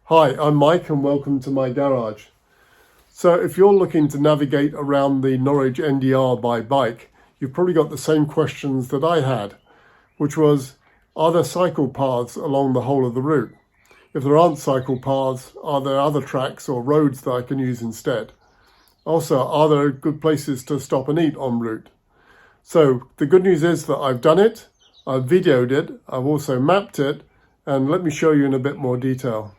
Hi, I'm Mike and welcome to my garage. So if you're looking to navigate around the Norwich NDR by bike, you've probably got the same questions that I had, which was, are there cycle paths along the whole of the route? If there aren't cycle paths, are there other tracks or roads that I can use instead? Also, are there good places to stop and eat en route? So the good news is that I've done it, I've videoed it, I've also mapped it, and let me show you in a bit more detail.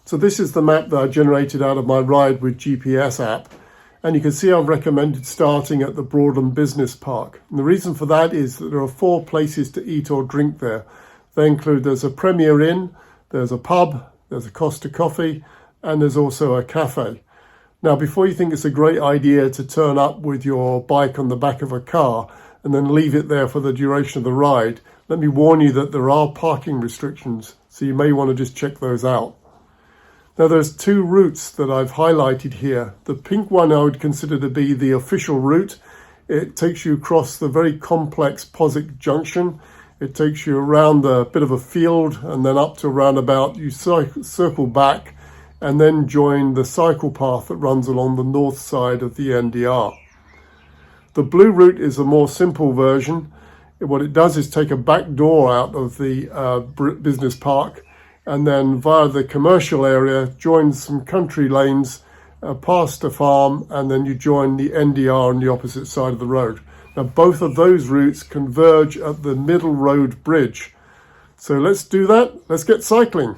So this is the map that I generated out of my Ride with GPS app. And you can see I've recommended starting at the Broadland Business Park. And the reason for that is that there are 4 places to eat or drink there. They include, there's a Premier Inn, there's a pub, there's a Costa Coffee, and there's also a cafe. Now, before you think it's a great idea to turn up with your bike on the back of a car and then leave it there for the duration of the ride, let me warn you that there are parking restrictions, so you may want to just check those out. Now there's 2 routes that I've highlighted here. The pink one I would consider to be the official route. It takes you across the very complex Postwick junction. It takes you around a bit of a field and then up to a roundabout. You circle back and then join the cycle path that runs along the north side of the NDR. The blue route is a more simple version. What it does is take a back door out of the business park and then via the commercial area, join some country lanes, past a farm, and then you join the NDR on the opposite side of the road. Now, both of those routes converge at the Middle Road Bridge. So let's do that. Let's get cycling.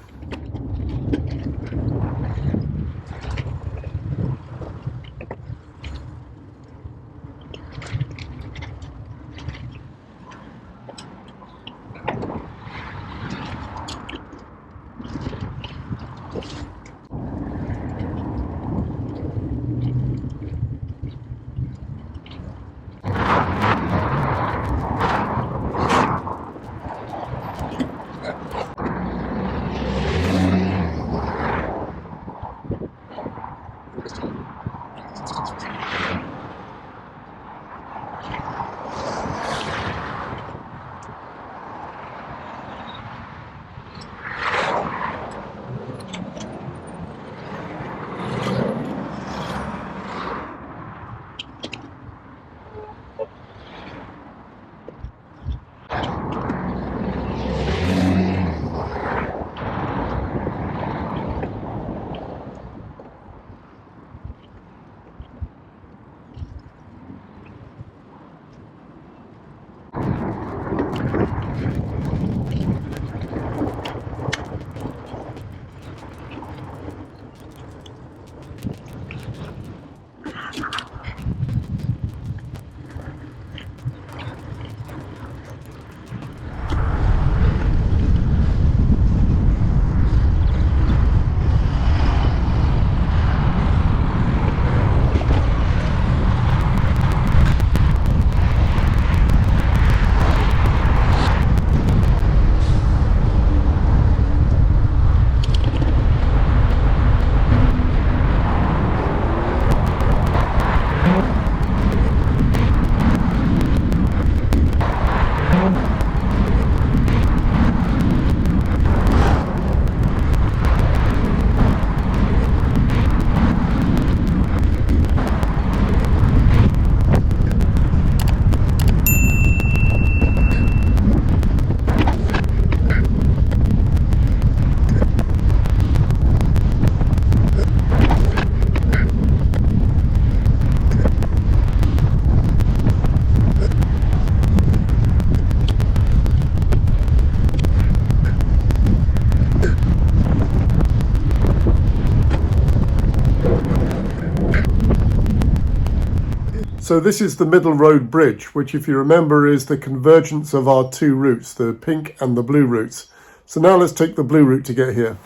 So this is the Middle Road Bridge, which if you remember is the convergence of our 2 routes, the pink and the blue routes. So now let's take the blue route to get here.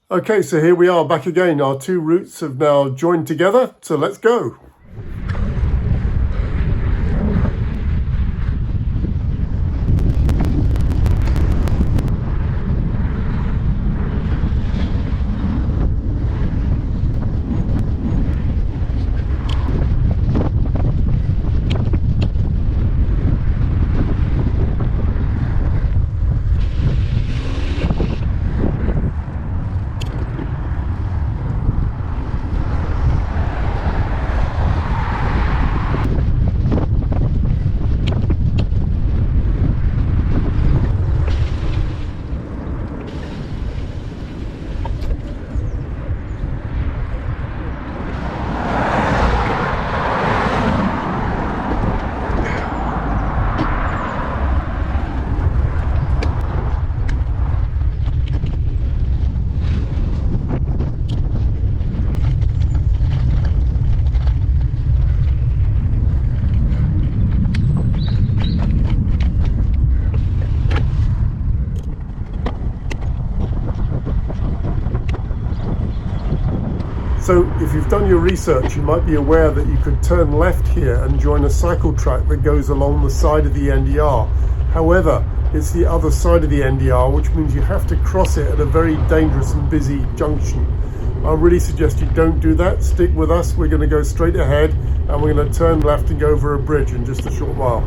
Okay, so here we are back again. Our two routes have now joined together, so let's go. So if you've done your research, you might be aware that you could turn left here and join a cycle track that goes along the side of the NDR. However, it's the other side of the NDR, which means you have to cross it at a very dangerous and busy junction. I really suggest you don't do that. Stick with us. We're going to go straight ahead and we're going to turn left and go over a bridge in just a short while.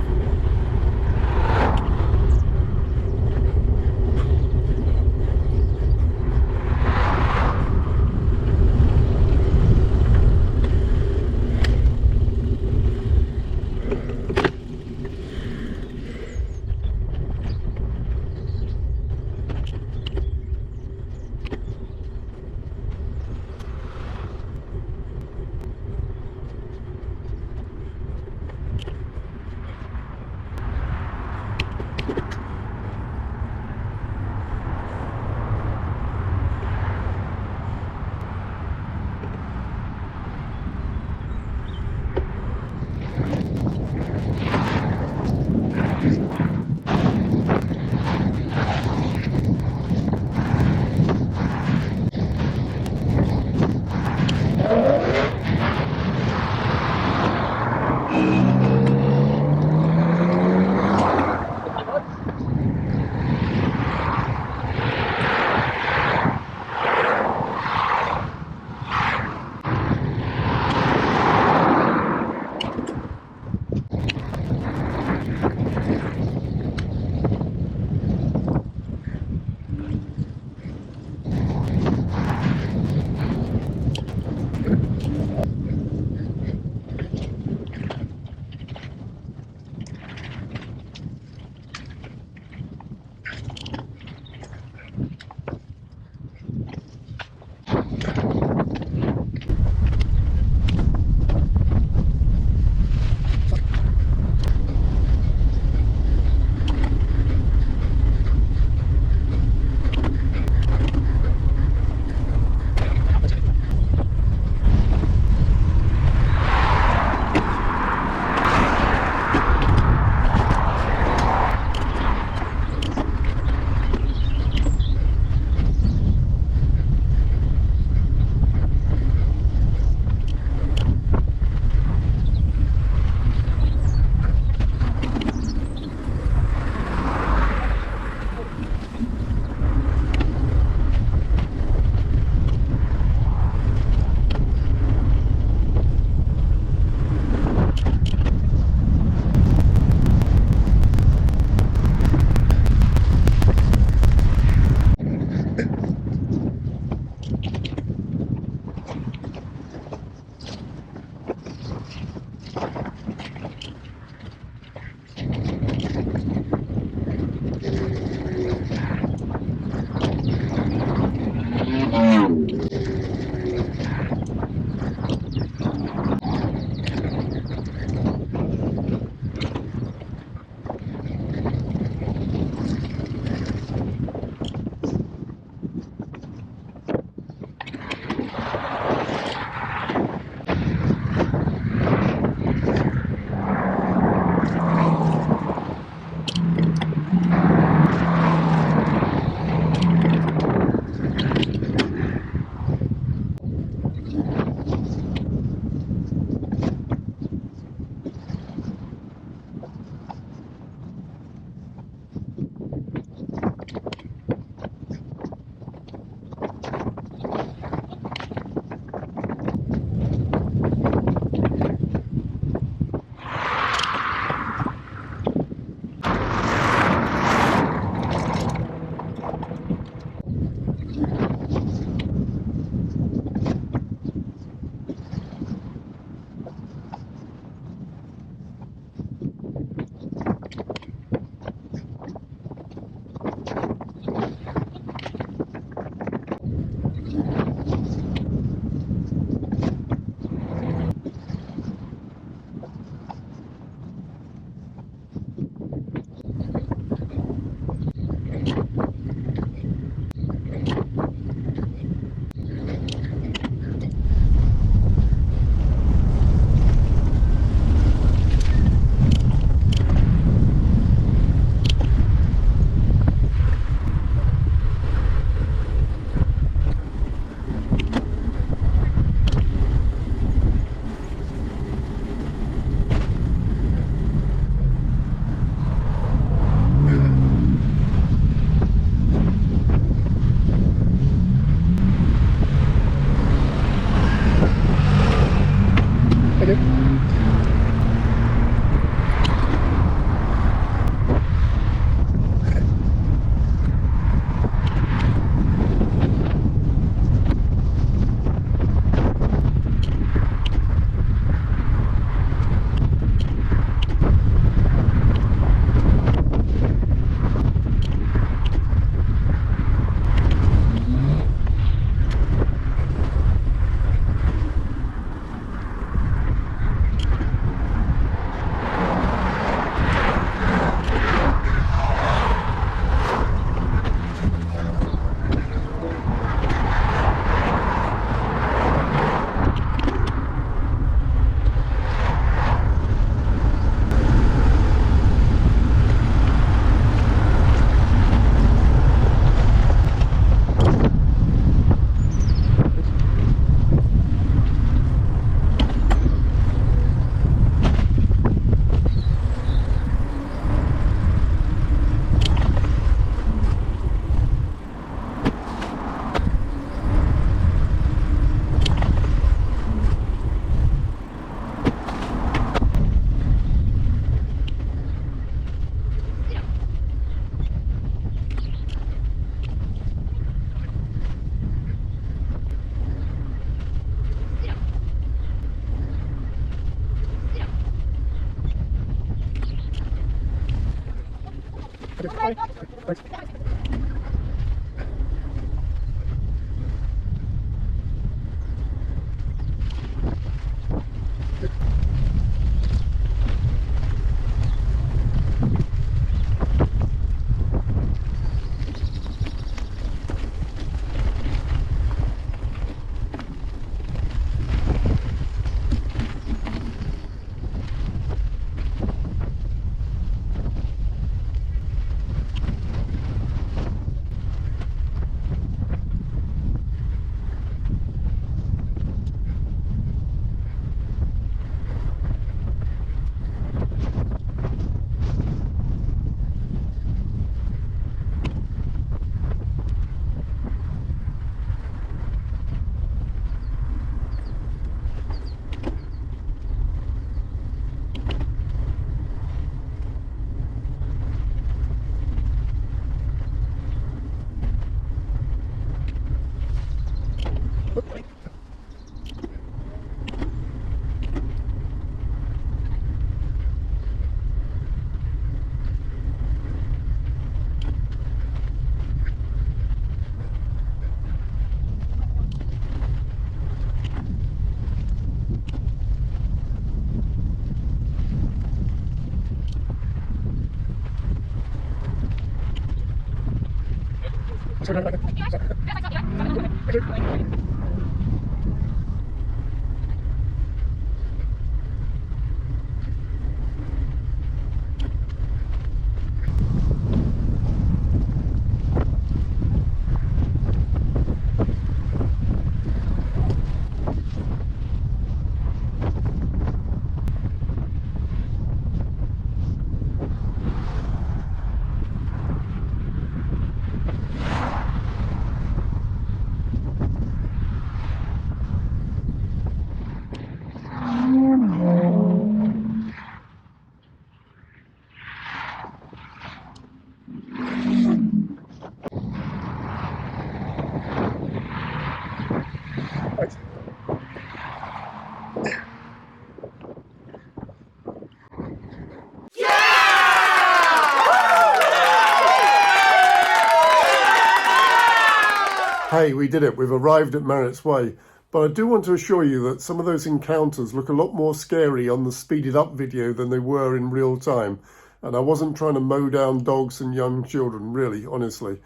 Hey, we did it. We've arrived at Marriotts Way. But I do want to assure you that some of those encounters look a lot more scary on the speeded up video than they were in real time. And I wasn't trying to mow down dogs and young children, really, honestly.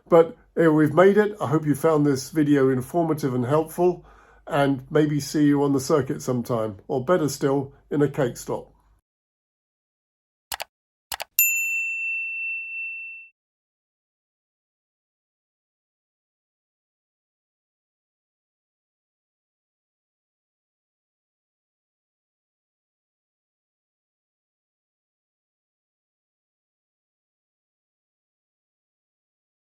But anyway, we've made it. I hope you found this video informative and helpful. And maybe see you on the circuit sometime. Or better still, in a cake stop.